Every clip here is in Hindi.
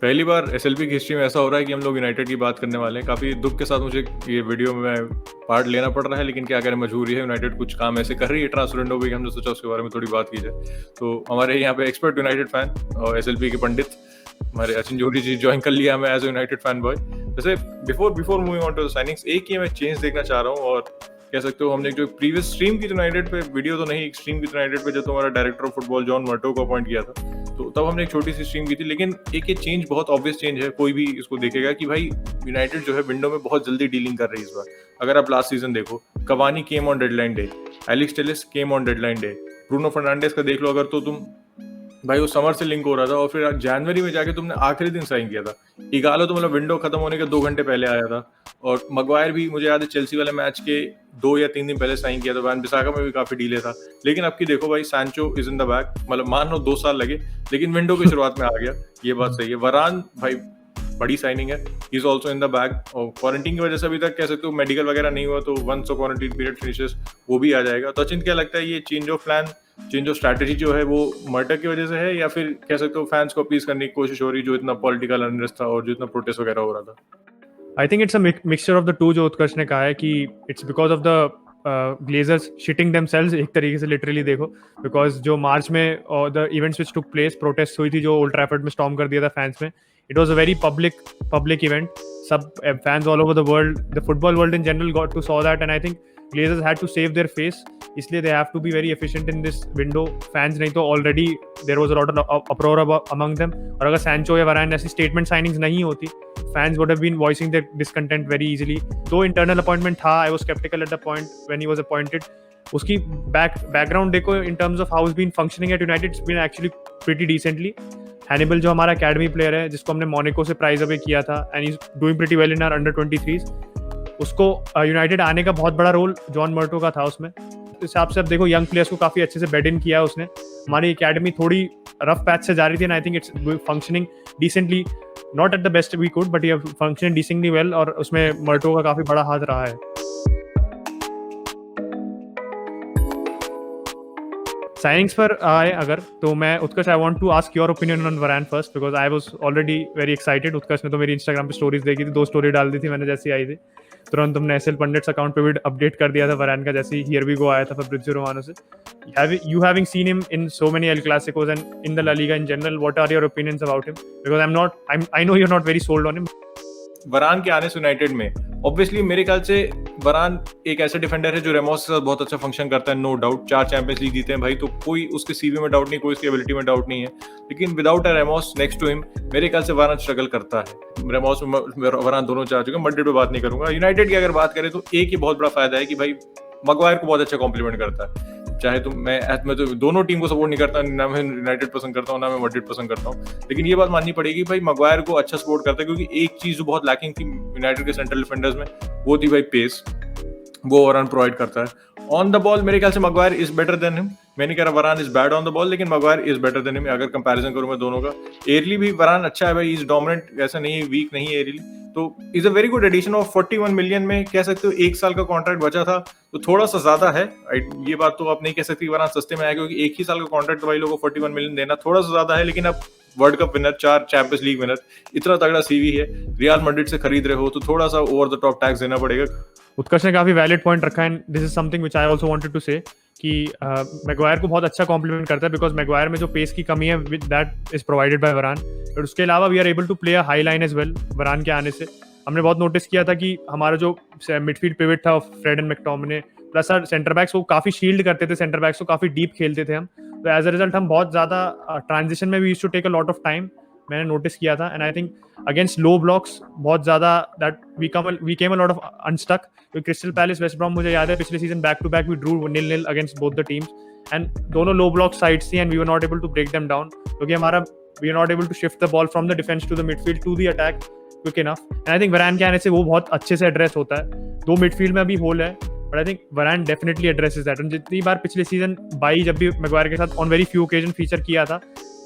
पहली बार एसएलपी की हिस्ट्री में ऐसा हो रहा है कि हम लोग यूनाइटेड की बात करने वाले हैं। काफ़ी दुःख के साथ मुझे ये वीडियो में पार्ट लेना पड़ रहा है, लेकिन क्या करें, मजबूरी है। यूनाइटेड कुछ काम ऐसे कर रही है ट्रांसफर विंडो पे कि हमने सोचा उसके बारे में थोड़ी बात की जाए। तो हमारे यहाँ पे एक्सपर्ट यूनाइटेड फैन और एसएलपी के पंडित हमारे अचिन जोहरी जी ज्वाइन कर लिया हमें as a United fan boy. वैसे before moving on to the signings, एक ये मैं चेंज देखना चाह रहा हूँ। और कह सकते हो हमने जो प्रीवियस स्ट्रीम की यूनाइटेड पे वीडियो तो नहीं, स्ट्रीम की यूनाइटेड पे जब हमारा डायरेक्टर ऑफ फुटबॉल जॉन मर्टो को अपॉइंट किया था, तो तब हमने एक छोटी सी स्ट्रीम की थी। लेकिन एक ये चेंज बहुत ऑब्वियस चेंज है, कोई भी इसको देखेगा कि भाई यूनाइटेड जो है विंडो में बहुत जल्दी डीलिंग कर रही है इस बार। अगर आप लास्ट सीजन देखो, Cavani came on deadline day, Alex Telles came on deadline day, Bruno Fernandes का देख लो अगर, तो तुम भाई वो समर से लिंक हो रहा था और फिर जनवरी में जाके तुमने आखिरी दिन साइन किया था। इगालो तो मतलब विंडो खत्म होने के 2 घंटे पहले आया था। और मगवायर भी मुझे याद है चेल्सी वाले मैच के 2 या 3 दिन पहले साइन किया था। वैन बिसाका में भी काफी डीले था। लेकिन अब की देखो भाई, Sancho is in the back, मतलब मान लो 2 साल लगे लेकिन विंडो की शुरुआत में आ गया, ये बात सही है। वरान भाई बड़ी साइनिंग है, he is also in the bag. और क्वारंटीन की वजह से अभी तक कह सकते हो मेडिकल वगैरह नहीं हुआ, तो वंस क्वारंटीन पीरियड फिनिशेस वो भी आ जाएगा। तो अचिंत क्या लगता है, ये change of plan, change of strategy जो है वो मर्टर की वजह से है, या फिर कह सकते हो फैंस को अपीज करने की कोशिश हो रही जो इतना पॉलिटिकल अनरेस्ट था और जो इतना प्रोटेस्ट वगैरह हो रहा था? I think it's a mixture of the two, जो उत्कर्ष ने कहा है कि it's because of the Glazers shitting themselves, एक तरीके से लिटरली देखो, बिकॉज जो मार्च में the events which took place, protest हुई थी जो ओल्ड ट्रैफर्ड में स्टॉर्म कर दिया था फैंस में, it was a very public event. सब fans all over the world, the football world in general got to saw that, and I think Glazers had to save their face, इसलिए they have to be very efficient in this window. Fans नहीं तो already there was a lot of uproar among them, और अगर सैंचो या वरान ऐसी statement signings नहीं होती, fans would have been voicing their discontent very easily. दो internal appointment था, I was skeptical at the point when he was appointed. उसकी background देखो in terms of how he's been functioning at United, it's been actually pretty decently. Hannibal जो हमारा academy player है, जिसको हमने मोनाको से प्राइज अवे किया था, and he's doing pretty well in our under 23s, उसको यूनाइटेड आने का बहुत बड़ा रोल जॉन मर्टो का था उसमें. इस हिसाब से अब देखो यंग प्लेयर्स को काफ़ी अच्छे से बेड इन किया उसने. हमारी एकेडमी थोड़ी रफ पैच से जा रही थी, and I think it's functioning decently, not at the best we could, but ये फंक्शनिंग डिसेंटली वेल, और उसमें मर्टो का काफ़ी बड़ा हाथ रहा है. साइनिंग्स पर आए अगर, तो मैं Utkarsh, I want to ask your opinion on Varane first, because I was already very excited. Utkarsh ने तो मेरी इंस्टाग्राम पे स्टोरीज देखी थी, 2 स्टोरी डाल दी थी मैंने जैसी आई थी. तुरंत हमने एसएल पंडिट्स अकाउंट पे भी अपडेट कर दिया था वरान का, जैसे हियर वी गो आया था फैब्रिजियो रोमानो से. You having seen him in so many El Clasicos and in the La Liga in general, what are your opinions about him? Because I know you're not very sold on him. वरान के आने से यूनाइटेड में ऑब्वियसली मेरे ख्याल से वरान एक ऐसा डिफेंडर है जो रेमोस के साथ बहुत अच्छा फंक्शन करता है, नो डाउट. 4 चैंपियंस लीग जीते हैं भाई, तो कोई उसके सीवी में डाउट नहीं, कोई उसकी एबिलिटी में डाउट नहीं है. लेकिन without a Ramos next to him, मेरे ख्याल से वरान स्ट्रगल करता है. रेमोस वरान दोनों चाह चुके हैं, मड्रिड पे बात नहीं करूंगा. यूनाइटेड की अगर बात करें तो एक ही बहुत बड़ा फायदा है कि भाई मगवायर को बहुत अच्छा कॉम्प्लीमेंट करता है. चाहे मैं तो दोनों टीम को सपोर्ट नहीं करता, ना मैं यूनाइटेड पसंद करता हूँ ना मैं मड्रिड पसंद करता हूँ, लेकिन ये बात माननी पड़ेगी भाई मगवायर को अच्छा सपोर्ट करता है. क्योंकि एक चीज जो बहुत लैकिंग थी यूनाइटेड के सेंट्रल डिफेंडर्स में, वो थी भाई पेस, वो वरान प्रोवाइड करता है. ऑन द बॉल मेरे ख्याल से Maguire is better than him. मैं नहीं कह रहा Varane is bad on the ball, लेकिन Maguire is better than him अगर कंपैरिजन करूं मैं दोनों का. एयरली भी वरान अच्छा है भाई, इज डोमिनेंट, ऐसा नहीं है वीक नहीं है एयरली, तो is a very good addition. Of 41 million में कह सकते हो 1 साल का कॉन्ट्रैक्ट बचा था, तो थोड़ा सा ज्यादा है. ये बात तो आप नहीं कह सकते वरान सस्ते में आया, क्योंकि 1 ही साल का कॉन्ट्रैक्ट भाई लोगों को 41 मिलियन देना थोड़ा सा ज्यादा है. लेकिन अब world cup winner, 4 champions league winner, इतना तगड़ा सीवी है, रियल मैड्रिड से खरीद रहे हो, तो थोड़ा सा ओवर द टॉप टैक्स देना पड़ेगा. उत्कर्ष ने काफी वैलिड पॉइंट रखा है, and this is something which I also wanted to say, कि मैगवायर को बहुत अच्छा कॉम्प्लीमेंट करता है, बिकॉज मैगवायर में जो पेस की कमी है दैट इज प्रोवाइडेड बाय वरान. और उसके अलावा we are able to play a high line as well. Varane के आने से हमने बहुत नोटिस किया था कि हमारा जो मिडफील्ड पिवट था Fred and McTominay plus centre backs, वो काफी शील्ड करते थे सेंटर बैक्स को, काफी डीप खेलते थे हम. तो एज अ रिजल्ट हम बहुत ज्यादा ट्रांजिशन में we used to take a lot of time, मैंने नोटिस किया था. And I think against low blocks बहुत ज्यादा that we came a lot of unstuck. Crystal Palace, West Brom, मुझे याद है पिछले season back to back we drew 0-0 against both the teams, and दोनों लो ब्लॉक साइड्स थी, and we were not able to break them down, क्योंकि हमारा we are not able to shift the ball from the defence to the midfield to the attack quick enough. And I think Varane के आने से वो बहुत अच्छे से एड्रेस होता है. 2 मिडफील्ड में अभी होल है, बट आई थिंक वरान डेफिनेटली एड्रेसेस दैट. जितनी बार पिछले सीजन बाई जब भी मैगवायर के साथ on very few occasion feature किया था,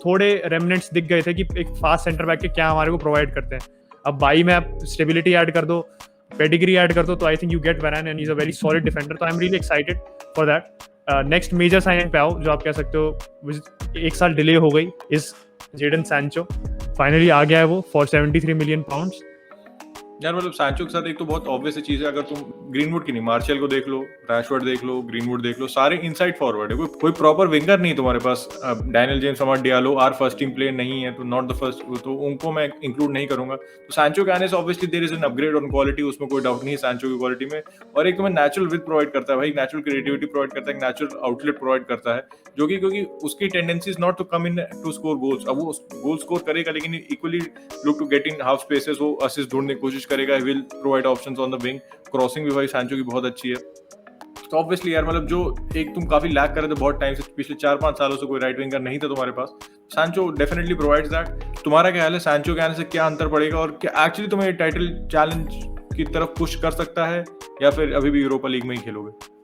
थोड़े रेमिनेंट्स दिख गए थे कि एक फास्ट सेंटर बैक के क्या हमारे को प्रोवाइड करते हैं. अब बाई में आप स्टेबिलिटी ऐड कर दो, पेडिग्री ऐड कर दो, तो I think you get Varane, and he is a very solid defender. तो I am really excited for that. Next major signing पे आओ, जो आप कह सकते हो 1 साल डिले हो गई, इज जेडन सैंचो. फाइनली आ गया है वो फॉर 73 मिलियन पाउंड्स। यार मतलब सैंचो के साथ एक तो बहुत ऑब्वियस चीज है, अगर तुम ग्रीनवुड की नहीं, मार्शल को देख लो, रैशवर्ड देख लो, ग्रीनवुड देख लो, सारे इनसाइड फॉरवर्ड है, कोई प्रॉपर विंगर नहीं तुम्हारे पास। Daniel James, Amad Diallo are first team player नहीं है, तो नॉट द फर्स्ट, तो उनको मैं इंक्लूड नहीं करूंगा। तो सैंचो के आने से obviously there is an upgrade on quality, उसमें कोई डाउट नहीं है सैंचो की क्वालिटी में। और एक तुम्हें नेचुरल विद प्रोवाइड करता है भाई, नेचुरल क्रिएटिविटी प्रोवाइड करता है, नेचुरल आउटलेट प्रोवाइड करता है, जो कि क्योंकि उसकी tendency is not to come in to score goals. अब वो गोल स्कोर करेगा लेकिन equally look to get in half spaces, वो असिस्ट ढूंढने की कोशिश करेगा, will provide options on the wing. Crossing भी भाई सैंचो की बहुत अच्छी है। तो ऑब्वियसली यार मतलब जो एक तुम काफी लैक कर रहे थे बहुत टाइम से, पिछले 4-5 सालों से कोई राइट विंगर नहीं था तुम्हारे पास, सैंचो डेफिनेटली प्रोवाइड्स दैट। तुम्हारा क्या हाल है, सैंचो के आने से क्या अंतर पड़ेगा, और क्या एक्चुअली तुम्हें टाइटल चैलेंज की तरफ पुश कर सकता है, या फिर अभी भी यूरोपा लीग में ही खेलोगे?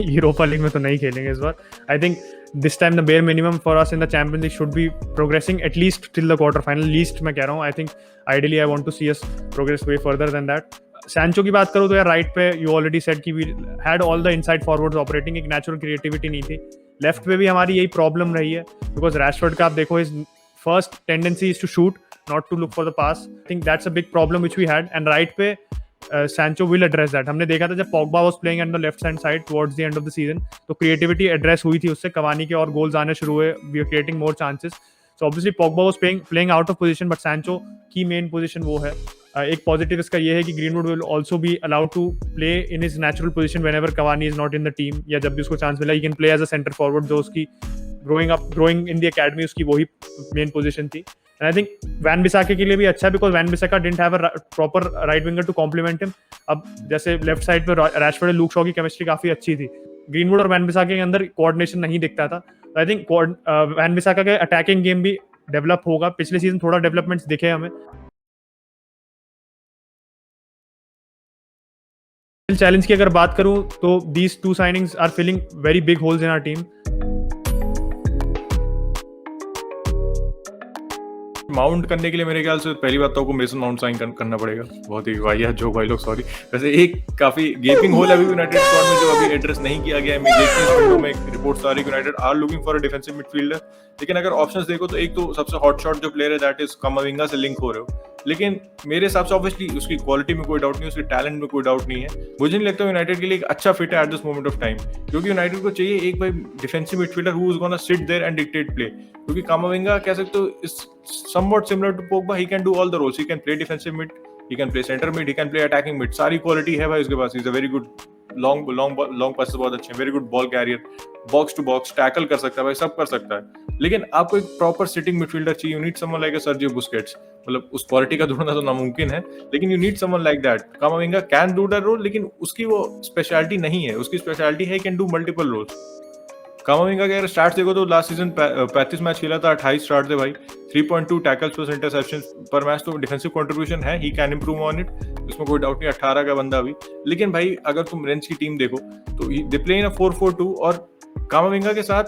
यूरोपा लीग में तो नहीं खेलेंगे इस बार। I think this time the bare minimum for us in the Champions League should be progressing at least till the quarter final, least मैं कह रहा हूँ। I think ideally I want to see us progress way further than that. Sancho की बात करूँ तो यार राइट पे you already said कि we had all the inside forwards operating, एक natural creativity नहीं थी। लेफ्ट पे भी हमारी यही प्रॉब्लम रही है, बिकॉज रैशफोर्ड का आप देखो his first tendency is to shoot, not to look for the pass. I think that's a big problem which we had, and right पे Sancho will address that. हमने देखा था जब Pogba was playing on the left hand side towards the end of the season, तो creativity address हुई थी उससे, कवानी के और goals आने शुरू हुए, we are creating more chances. So obviously Pogba was playing out of position, but Sancho की main position वो है। एक पॉजिटिव इसका ये है कि Greenwood will also be allowed to play in his natural position whenever Cavani is not in the team, या जब भी उसको चांस मिला he can play as a centre forward, जो उसकी ग्रोइंग इन द एकेडमी उसकी वही मेन पोजीशन थी। And I think Wan Bissaka के लिए भी अच्छा है, because Wan Bissaka didn't have a proper right winger to complement him. अब जैसे लेफ्ट साइड पे रैशफोर्ड लूक शॉ की केमिस्ट्री काफी अच्छी थी, ग्रीनवुड और वैन बिसाके के अंदर कोऑर्डिनेशन नहीं दिखता था। आई थिंक वैन बिसाका के अटैकिंग गेम भी डेवलप होगा, पिछले सीजन थोड़ा डेवलपमेंट्स दिखे हमें। चैलेंज की अगर बात करूं तो these two signings are filling very big holes in our team. Mount करने के लिए मेरे ख्याल से पहली बात तो आपको मेसन माउंट साइन करना पड़ेगा, बहुत ही वाहियात जो भाई लोग, सॉरी। वैसे एक काफी गेपिंग होल है अभी यूनाइटेड स्क्वाड में जो अभी एड्रेस नहीं किया गया है। में रिपोर्ट्स आ रही है United are looking for a defensive midfielder, लेकिन अगर ऑप्शंस देखो तो एक तो सबसे हॉट शॉट जो प्लेयर है दैट इज कामाविंगा से लिंक हो रहे हो, लेकिन मेरे हिसाब से ऑब्वियसली उसकी क्वालिटी में कोई डाउट नहीं, उसके टैलेंट में कोई डाउट नहीं है। मुझे नहीं लगता यूनाइटेड के लिए एक अच्छा फिट है at this moment of time, क्योंकि यूनाइटेड को चाहिए एक भाई defensive midfielder who is gonna sit there and dictate play, क्योंकि कामाविंगा कह सकते हो is somewhat similar to Pogba, he can do all the roles, he can play defensive mid, he can play center mid, he can play attacking mid, सारी क्वालिटी है भाई उसके पास। He's a very good long passes बहुत अच्छे हैं, very good ball carrier, box to box tackle कर सकता है भाई, सब कर सकता है। लेकिन आपको एक प्रॉपर सिटिंग मिडफील्डर चाहिए, you need someone like a Sergio Busquets, मतलब उस क्वालिटी का ढूंढना तो नामुमकिन है, लेकिन you need someone like that। कामाविंगा can do that role, लेकिन उसकी वो स्पेशलिटी नहीं है, उसकी स्पेशलिटी है he can do multiple roles। कामाविंगा के अगर स्टार्ट्स देखो तो लास्ट सीजन 35 मैच खेला था, 28 स्टार्ट थे भाई, 3.2 टैकल्स प्लस इंटरसेप्शन पर मैच, तो डिफेंसिव कंट्रीब्यूशन है, he can improve on it, इसमें कोई डाउट नहीं। 18 का बंदा अभी, लेकिन भाई अगर तुम रेंज की टीम देखो तो दे प्ले इन 4-4-2, और कामाविंगा के साथ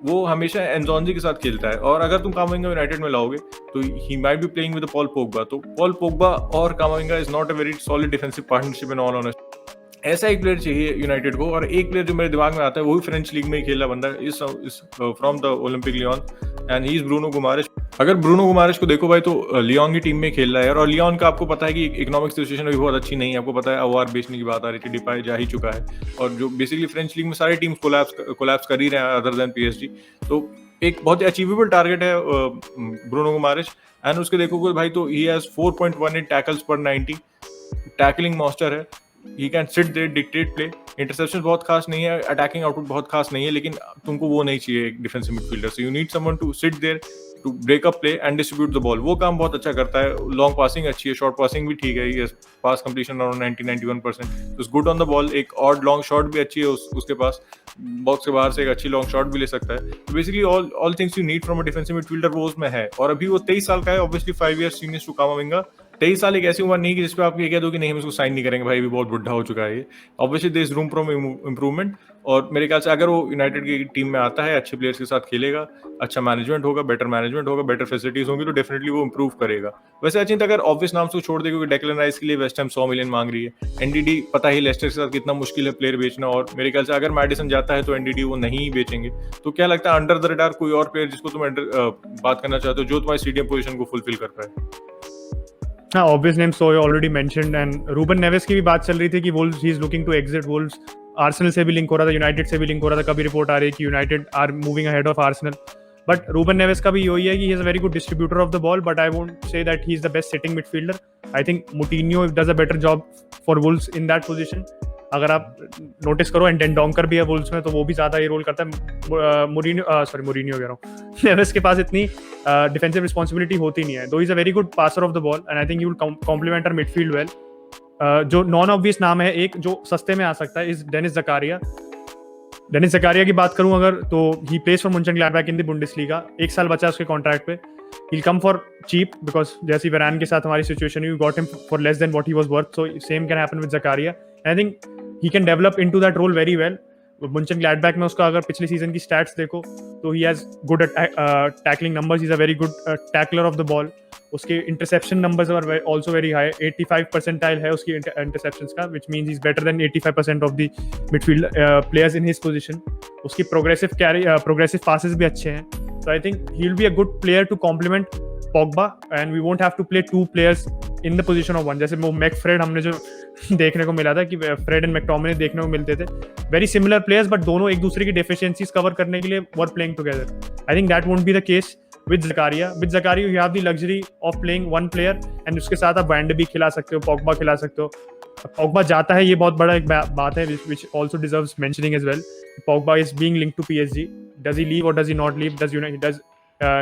वो हमेशा एंजोंजी के साथ खेलता है, और अगर तुम कामाविंगा यूनाइटेड में लाओगे तो he might be playing with Paul Pogba, तो पॉल पोग्बा और कामाविंगा is not a very solid defensive partnership in all honest. ऐसा एक प्लेयर चाहिए यूनाइटेड को, और एक प्लेयर जो मेरे दिमाग में आता है वो भी फ्रेंच लीग में ही खेला बंदा is from the Olympique Lyon, and he is Bruno Guimaraes. अगर ब्रूनो गुमारेश को देखो भाई तो लियोन की टीम में खेल रहा है, और लियोन का आपको पता है कि इकोनॉमिक सिचुएशन भी बहुत अच्छी नहीं है, आपको पता है अवार बेचने की बात आ रही थी, डिपाई जा ही चुका है, और जो बेसिकली फ्रेंच लीग में सारी टीम्स कोलैप्स कर ही रहे हैं अदर देन पीएसजी, तो एक बहुत ही अचीवेबल टारगेट है ब्रूनो गुमारेश। एंड उसके देखोगे भाई तो ही हैज 4.18 टैकल्स पर 90, टैकलिंग मास्टर है, he can sit there, dictate play, interceptions बहुत खास नहीं है, अटैकिंग आउटपुट बहुत खास नहीं है, लेकिन तुमको वो नहीं चाहिए एक defensive midfielder, so you need someone to sit there to break up play and distribute the ball. वो काम बहुत अच्छा करता है, लॉन्ग पासिंग अच्छी है, शॉर्ट पासिंग भी ठीक है, पास कंप्लीशन अराउंड 90-91%, तो गुड ऑन द बॉल, एक और लॉन्ग शॉट भी अच्छी है उसके पास, बॉक्स के बाहर से एक अच्छी लॉन्ग शॉट भी ले सकता है, तो basically all things you need from a defensive midfielder वो उसमें है, और अभी वो 23 साल का है, obviously 5 years senior to Camavinga, 23 साल एक ऐसी उम्र नहीं कि जिस पे आप ये कह दो कि नहीं हम इसको साइन नहीं करेंगे, भाई भी बहुत बुढ़ा हो चुका है ये। Obviously there is room for improvement, और मेरे ख्याल से अगर वो यूनाइटेड की टीम में आता है, अच्छे प्लेयर्स के साथ खेलेगा, अच्छा मैनेजमेंट होगा, बेटर फैसिलिटीज होंगी, तो डेफिनेटली वो इंप्रूव करेगा। वैसे अचिंत अगर ऑब्वियस नाम से छोड़ दे, क्योंकि डेक्लन राइस के लिए वेस्ट हैम 100 मिलियन मांग रही है, एनडीडी पता ही लेस्टर के साथ कितना मुश्किल है प्लेयर बेचना, और मेरे ख्याल से अगर मैडिसन जाता है तो एनडीडी वो नहीं बेचेंगे। तो क्या लगता है अंडर द रडार कोई और प्लेयर जिसको तुम बात करना चाहते हो जो तुम्हारी सीडीएम पोजीशन को फुलफिल कर पाए? हाँ, obvious name so already mentioned, and Ruben Neves की भी बात चल रही थी कि Wolves he is looking to exit Wolves. Arsenal से भी लिंक हो रहा था, यूनाइटेड से भी लिंक हो रहा था, कभी रिपोर्ट आ रही है कि United are moving ahead of Arsenal. But Ruben Neves का भी यही है कि he is a very good distributor of the ball, but I won't say that he is the best sitting midfielder. I think Moutinho does a better job for Wolves in that position. अगर आप नोटिस करो, एंड डेंडोंकर भी है वुल्व्स में, तो वो भी ज्यादा ये रोल करता है। मोरिनियो कह रहा हूँ नेवेस के पास इतनी डिफेंसिव रिस्पॉन्सिबिलिटी होती नहीं है, though is a very good passer of the ball, and I think you will complement our midfield well. जो नॉन ऑब्वियस नाम है एक जो सस्ते में आ सकता है is Denis Zakaria. Denis Zakaria की बात करूं अगर, तो he plays for Monchengladbach in the Bundesliga. 1 साल बचा उसके कॉन्ट्रैक्ट पे। He'll come for cheap because जैसी वैरान के साथ हमारी सिचुएशन हुई, we got him for less than what he was worth, so same can happen with Zakaria, and I think he can develop into that role very well. मुंचनग्लाडबैक में उसका अगर पिछले सीजन की स्टैट्स देखो तो he has good tackling numbers, he's a very good tackler of the ball. उसके interception numbers are also very high, 85 percentile है उसकी इंटरसेप्शंस का, which means he is better than 85% of the midfield players in his position. उसकी प्रोग्रेसिव पासेस भी अच्छे हैं, so I think he'll be a good player to complement Pogba, and we won't have to play 2 players in the position of 1. जैसे वो मैकफ्रेड हमने जो देखने को मिला था कि फ्रेड एंड मैकटोमिने देखने को मिलते थे, वेरी सिमिलर प्लेयर्स, बट दोनों एक दूसरे की डेफिशिएंसीज कवर करने के लिए were playing together. I think that won't be the case with Zakaria. With Zakaria you have the luxury of playing one player, and उसके साथ आप वैन भी खिला सकते हो, पॉगबा खिला सकते हो। पॉगबा जाता है, ये बहुत बड़ा एक बात है which also deserves mentioning as well. Pogba is being linked to PSG. Does he leave or does he not leave? Does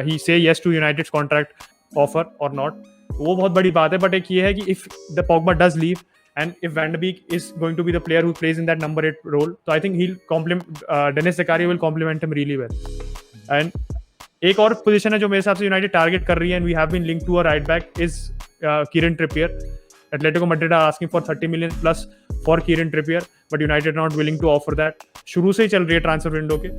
he say yes to United's contract offer or not? वो बहुत बड़ी बात है, but एक ये है कि if the Pogba does leave and if Van de Beek is going to be the player who plays in that number 8 role, so I think he'll complement Dennis Zakaria will complement him really well. And एक और पोजीशन है जो मेरे हिसाब से यूनाइटेड टारगेट कर रही है, and we have been linked to a right back, is Kieran Trippier. Atletico Madrid are asking for 30 million plus for Kieran Trippier, but United not willing to offer that. शुरू से ही चल रही है ट्रांसफर विंडो के,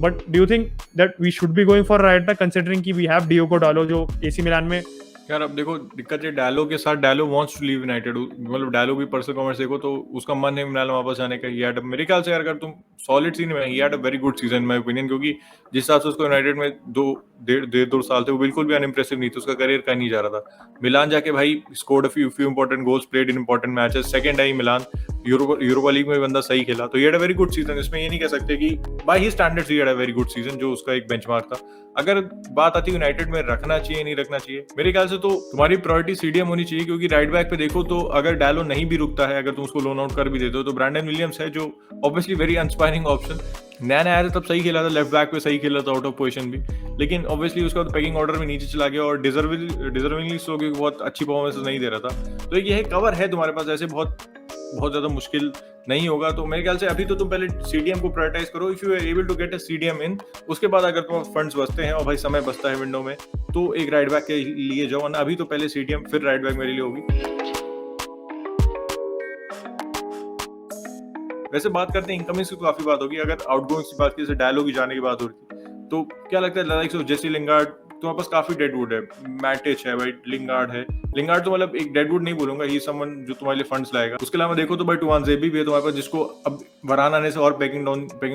but do you think that we should be going for right back considering कि वी हैव डियोगो डालो जो एसी मिलान में? यार अब देखो दिक्कत है डालो के साथ, डालो वांट्स टू लीव यूनाइटेड, मतलब डालो भी पर्सनल कमेंट्स देखो तो उसका मन है मिलान वापस जाने का। ही हैड मेरे ख्याल से यार अगर तुम सॉलिड सीन में, he had a very good season my opinion, क्योंकि जिस हिसाब से उसको यूनाइटेड में 2 साल थे वो बिल्कुल भी अनइम्प्रेसिव नहीं थे, उसका करियर कहीं नहीं जा रहा था। मिलान जाके भाई scored a few important goals, played in important matches, second I Milan, Europa league में बंदा सही खेला, तो he had a very good season. इसमें ये नहीं कह सकते कि by his standards he had a very good season, जो उसका एक बेंचमार्क था। अगर बात आती है यूनाइटेड में रखना चाहिए नहीं रखना चाहिए, मेरे ख्याल से तो तुम्हारी प्रायोरिटी सीडीएम होनी चाहिए, क्योंकि राइट बैक पे देखो तो अगर डालो नहीं भी रुकता है, अगर तुम उसको लोन आउट कर भी देते हो, तो ब्रैंडन विलियम्स है जो ऑब्वियसली वेरी इंस्पायरिंग ऑप्शन। नया आया था तब सही खेला था, लेफ्ट बैक पे सही खेला था आउट ऑफ पोजीशन भी, लेकिन ऑब्वियसली उसका पैकिंग ऑर्डर में नीचे चला गया और डिजर्विंगली सो कि बहुत अच्छी परफॉर्मेंस नहीं दे रहा था। तो ये कवर है तुम्हारे पास, ऐसे बहुत ज्यादा मुश्किल नहीं होगा। तो मेरे ख्याल से अभी तो तुम पहले सीडीएम को प्रायोरिटाइज करो, if you are able to get a CDM in, उसके बाद अगर तुम्हारे फंड्स बचते हैं और भाई समय बचता है विंडो में, तो एक राइट बैक के लिए जाओ, वरना अभी तो पहले सीडीएम फिर राइट बैक मेरे लिए होगी। वैसे बात करते हैं इनकमिंग की, तो काफी बात होगी। अगर आउटगोइंग की बात की, जैसे डायलॉग की जाने की बात हो रही थी, तो क्या लगता है लाइक जेसी लिंगार्ड तुम्हारे पास काफी डेडवुड है, मैटिच है भाई, लिंगार्ड तो मतलब एक डेडवुड नहीं बोलूंगा, ही समवन जो तुम्हारे लिए फंड्स लाएगा। उसके अलावा देखो तो भाई टुआंजेबी भी है तुम्हारे पास, जिसको अब वरान आने से और पैकिंग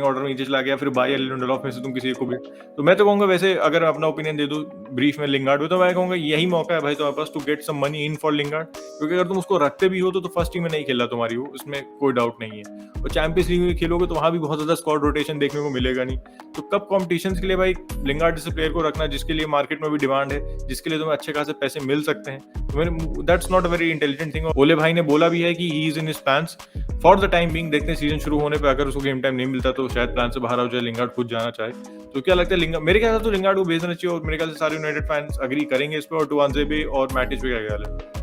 ऑर्डर में नीचे चला गया, फिर बाय लिंडेलॉफ में से तुम किसी को भी। तो मैं तो कहूंगा वैसे अगर अपना ओपिनियन दे दूं ब्रीफ में लिंगार्ड में, तो मैं कहूंगा यही मौका है भाई तुम्हारे पास to get some money in for Lingard, क्योंकि अगर तुम उसको रखते भी हो तो फर्स्ट टीम में नहीं खेला तुम्हारी वो, इसमें कोई डाउट नहीं है। और चैंपियंस लीग में खेलोगे तो वहां भी बहुत ज्यादा स्क्वाड रोटेशन देखने को मिलेगा नहीं, तो कप कॉम्पिटिशंस के लिए भाई लिंगार्ड जैसे प्लेयर को रखना जिसके लिए मार्केट में भी डिमांड है, जिसके लिए तुम्हें अच्छे खासे पैसे मिल सकते हैं, तो that's not a very intelligent thing. ओले भाई ने बोला भी है कि he is in his plans for the time being. देखते हैं सीजन शुरू होने पे अगर उसको गेम टाइम नहीं मिलता तो शायद प्लान से बाहर हो जाए, लिंगार्ड खुद जाना चाहे। तो क्या लगता है लिंगार्ड, मेरे ख्याल से तो लिंगार्ड को भेजना चाहिए, और मेरे ख्याल से सारे यूनाइटेड फैंस एग्री करेंगे इस पे। और टुआंजेबे और मैटिच पे क्या ख्याल है?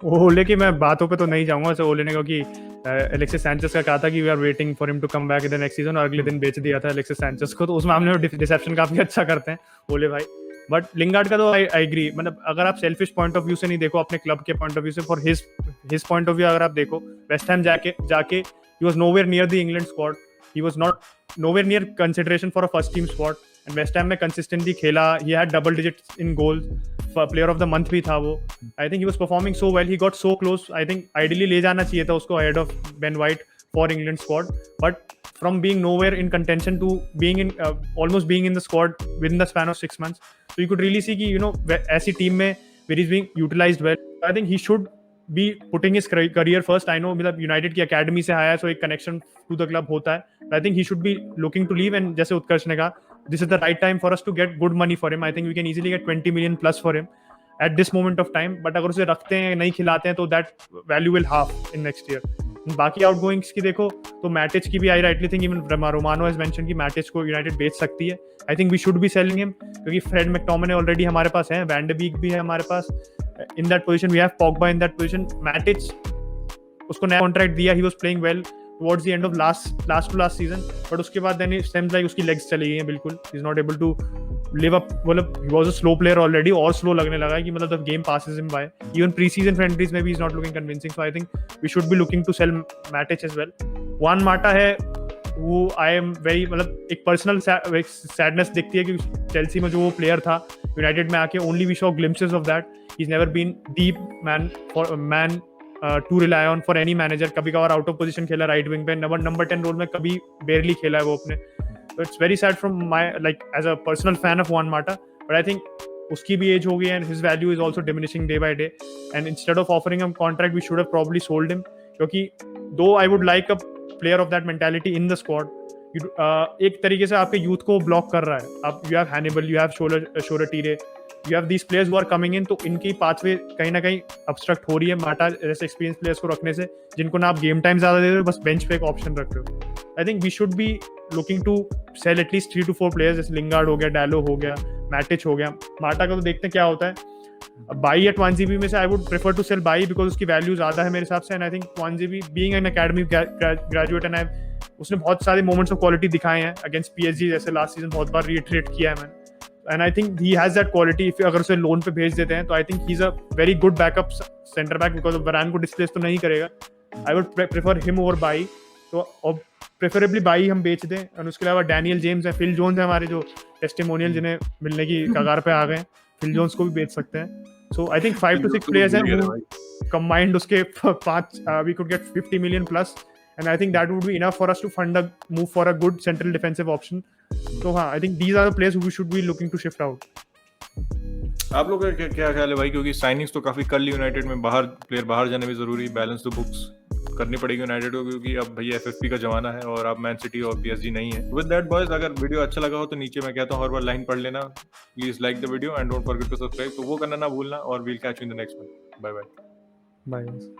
ओले की मैं बातों पे तो नहीं जाऊंगा, जैसे ओले ने क्योंकि एलेक्सिस सैंचेस का कहा था कि we are waiting for him to come back in the next season, और अगले दिन बेच दिया था एलेक्सिस सैंचेस को, तो उस मामले में डिसेप्शन काफी अच्छा करते हैं ओले भाई। बट लिंगार्ड का तो आई एग्री, मतलब अगर आप सेल्फिश पॉइंट ऑफ व्यू से नहीं देखो, अपने क्लब के पॉइंट ऑफ व्यू से, for his point of view अगर आप देखो, वेस्ट हैम जाके he was nowhere near the England squad, he was not nowhere near consideration for a first team squad, and West Ham में consistently खेला, he had double digits in goals, player of the month भी था वो. I think he was performing so well, he got so close. I think ideally ले जाना चाहिए था उसको ahead of Ben White for England squad, but from being nowhere in contention to being in almost being in the squad within the span of 6 months, so you could really see कि ऐसी team में where he's being utilized well. I think he should be putting his career first. I know मतलब यूनाइटेड की अकेडमी से आया है, so एक कनेक्शन टू द क्लब होता है. I think he should be looking to leave, and जैसे उत्कर्ष ने कहा, this is the right time for us to get good money for him. I think we can easily get 20 million plus for him at this moment of time. But अगर उसे रखते हैं, नहीं खिलाते हैं, तो that value will half in next year. बाकी आउटगोइंग्स की देखो तो मैटिच की भी I rightly think even Romano has mention कि मैटिच को यूनाइटेड बेच सकती है. I think we should be selling him, क्योंकि फ्रेड मैकटोमिने ऑलरेडी हमारे पास है, वैन डे बीक भी है हमारे पास in that position, we have Pogba in that position. Matic उसको नया कॉन्ट्रैक्ट दिया, he was playing well towards the end of last season, but उसके बाद देन इट सेम्स लाइक उसकी लेग्स चली गई हैं बिल्कुल. He is not able to live up, मतलब he was a slow player already, और स्लो लगने लगा है कि मतलब the game passes him by. Even pre season friendlies में भी is not looking convincing. So I think we should be looking to sell Matic as well. Juan Mata है वो, आई एम वेरी, मतलब एक पर्सनल सैडनेस दिखती है कि चेल्सी में जो वो प्लेयर था यूनाइटेड में आके, only we show glimpses of that. He is never been deep man to rely on for any manager. कभी कभार आउट ऑफ पोजीशन खेला राइट विंग पे, नंबर 10 रोल में कभी बेरली खेला है वो अपने. So it's very sad from my, like, as a personal fan of Juan Mata, but I think उसकी भी एज हो गई and his value is also diminishing day by day, and instead of offering him contract we should have probably sold him, क्योंकि though I would like a player of that mentality in the squad, एक तरीके से आपके यूथ को ब्लॉक कर रहा है. आप you have Hannibal, you have Shola Tire, you have these players who are coming in, तो इनकी पाथवे कहीं ना कहीं obstruct हो रही है माटा जैसे एक्सपीरियंस प्लेयर्स को रखने से, जिनको ना आप गेम टाइम ज्यादा दे रहे हो, बस बेंच पे एक ऑप्शन रख रहे हो. I think we should be looking to sell at least 3 to 4 players, जैसे लिंगार्ड हो गया, डैलो हो गया, मैटिच हो गया. माटा का तो देखते हैं क्या होता है. बाई एट 1GB में से I would prefer to sell buy, because उसकी वैल्यू ज्यादा है मेरे हिसाब से. And I think 1GB being an academy graduate, and उसने बहुत सारे मोमेंट्स ऑफ क्वालिटी दिखाए हैं अगेंस्ट पीएसजी, जैसे लास्ट सीजन बहुत बार रीइटरेट किया है मैंने. And I think he has that quality. अगर उसे लोन पे भेज देते हैं तो I think he is a very good backup centre back, because वरान को डिस्प्लेस तो नहीं करेगा. आई would prefer him over by. तो प्रेफरेबली बाई हम बेच दें. और उसके अलावा डैनियल जेम्स है, फिल जोन्स है हमारे जो टेस्टिमोनियल जिन्हें मिलने की कगार पे आ गए, फिल जोन्स को भी बेच सकते हैं. So I think 5 to 6 players हैं कंबाइंड, उसके 5 we could get 50 million plus, and I think that would be enough for us to fund a move for a good central defensive option. So हाँ, I think these are the players who we should be looking to shift out. आप लोग का क्या ख्याल है भाई, क्योंकि साइनिंग्स तो काफी कर ली यूनाइटेड में, बाहर प्लेयर बाहर जाने भी जरूरी, बैलेंस द बुक्स करनी पड़ेगी यूनाइटेड को, क्योंकि अब भैया एफएफपी का जमाना है और अब मैन सिटी और पीएसजी नहीं है. विद दैट बॉयज, अगर वीडियो अच्छा लगा हो तो नीचे मैं कहता हूँ हर बार लाइन पढ़ लेना, please like the video and don't forget to subscribe. तो वो करना ना भूलना, और we'll catch you in the next one. Bye bye. Bye.